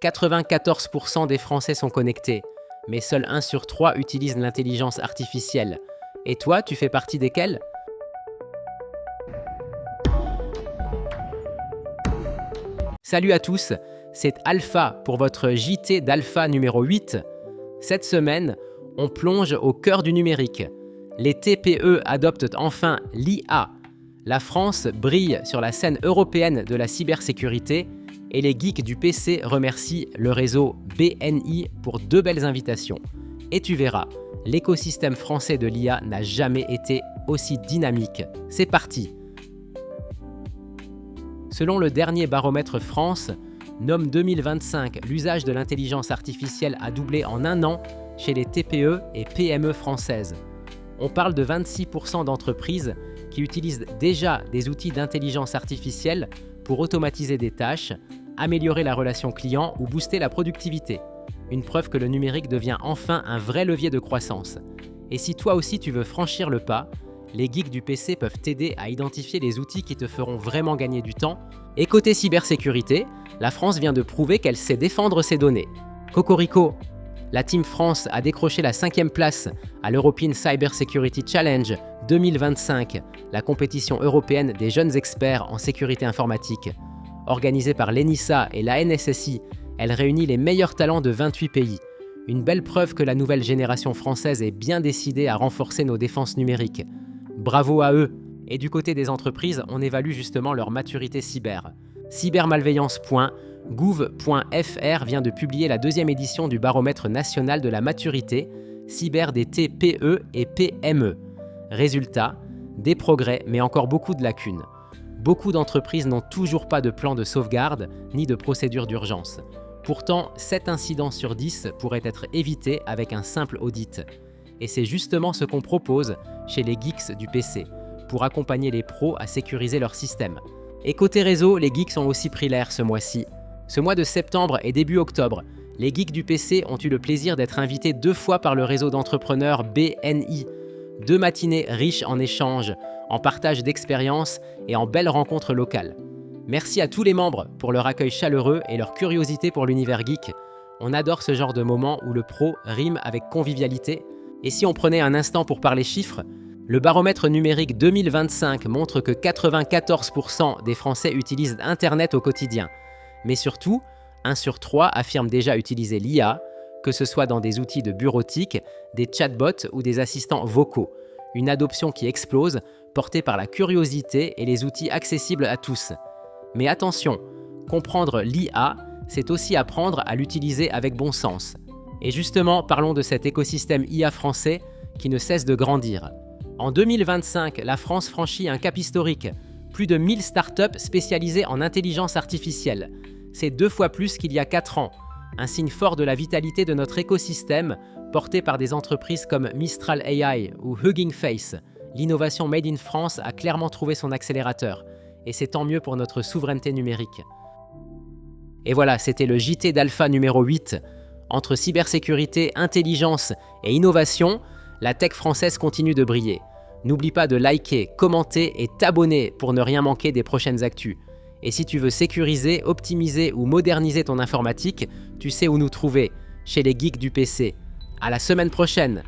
94% des Français sont connectés, mais seul 1 sur 3 utilise l'intelligence artificielle. Et toi, tu fais partie desquels ? Salut à tous, c'est Alpha pour votre JT d'Alpha numéro 8. Cette semaine, on plonge au cœur du numérique. Les TPE adoptent enfin l'IA. La France brille sur la scène européenne de la cybersécurité et les geeks du PC remercient le réseau BNI pour 2 belles invitations. Et tu verras, l'écosystème français de l'IA n'a jamais été aussi dynamique. C'est parti! Selon le dernier baromètre France, NOM 2025, l'usage de l'intelligence artificielle a doublé en 1 an chez les TPE et PME françaises. On parle de 26% d'entreprises qui utilisent déjà des outils d'intelligence artificielle pour automatiser des tâches, améliorer la relation client ou booster la productivité. Une preuve que le numérique devient enfin un vrai levier de croissance. Et si toi aussi tu veux franchir le pas, les geeks du PC peuvent t'aider à identifier les outils qui te feront vraiment gagner du temps. Et côté cybersécurité, la France vient de prouver qu'elle sait défendre ses données. Cocorico, la Team France a décroché la 5e place à l'European Cyber Security Challenge 2025, la compétition européenne des jeunes experts en sécurité informatique. Organisée par l'ENISA et la NSSI, elle réunit les meilleurs talents de 28 pays. Une belle preuve que la nouvelle génération française est bien décidée à renforcer nos défenses numériques. Bravo à eux! Et du côté des entreprises, on évalue justement leur maturité cyber. Cybermalveillance.gouv.fr vient de publier la 2e édition du baromètre national de la maturité cyber des TPE et PME. Résultat, des progrès, mais encore beaucoup de lacunes. Beaucoup d'entreprises n'ont toujours pas de plan de sauvegarde ni de procédure d'urgence. Pourtant, 7 incidents sur 10 pourraient être évités avec un simple audit. Et c'est justement ce qu'on propose chez les geeks du PC, pour accompagner les pros à sécuriser leur système. Et côté réseau, les geeks ont aussi pris l'air ce mois-ci. Ce mois de septembre et début octobre, les geeks du PC ont eu le plaisir d'être invités 2 fois par le réseau d'entrepreneurs BNI. 2 matinées riches en échanges, en partage d'expériences et en belles rencontres locales. Merci à tous les membres pour leur accueil chaleureux et leur curiosité pour l'univers geek. On adore ce genre de moment où le pro rime avec convivialité. Et si on prenait un instant pour parler chiffres, le baromètre numérique 2025 montre que 94% des Français utilisent Internet au quotidien. Mais surtout, 1 sur 3 affirme déjà utiliser l'IA, que ce soit dans des outils de bureautique, des chatbots ou des assistants vocaux. Une adoption qui explose, portée par la curiosité et les outils accessibles à tous. Mais attention, comprendre l'IA, c'est aussi apprendre à l'utiliser avec bon sens. Et justement, parlons de cet écosystème IA français qui ne cesse de grandir. En 2025, la France franchit un cap historique. Plus de 1000 startups spécialisées en intelligence artificielle. C'est 2 fois plus qu'il y a 4 ans. Un signe fort de la vitalité de notre écosystème, porté par des entreprises comme Mistral AI ou Hugging Face. L'innovation Made in France a clairement trouvé son accélérateur. Et c'est tant mieux pour notre souveraineté numérique. Et voilà, c'était le JT d'Alpha numéro 8. Entre cybersécurité, intelligence et innovation, la tech française continue de briller. N'oublie pas de liker, commenter et t'abonner pour ne rien manquer des prochaines actus. Et si tu veux sécuriser, optimiser ou moderniser ton informatique, tu sais où nous trouver, chez les geeks du PC. À la semaine prochaine!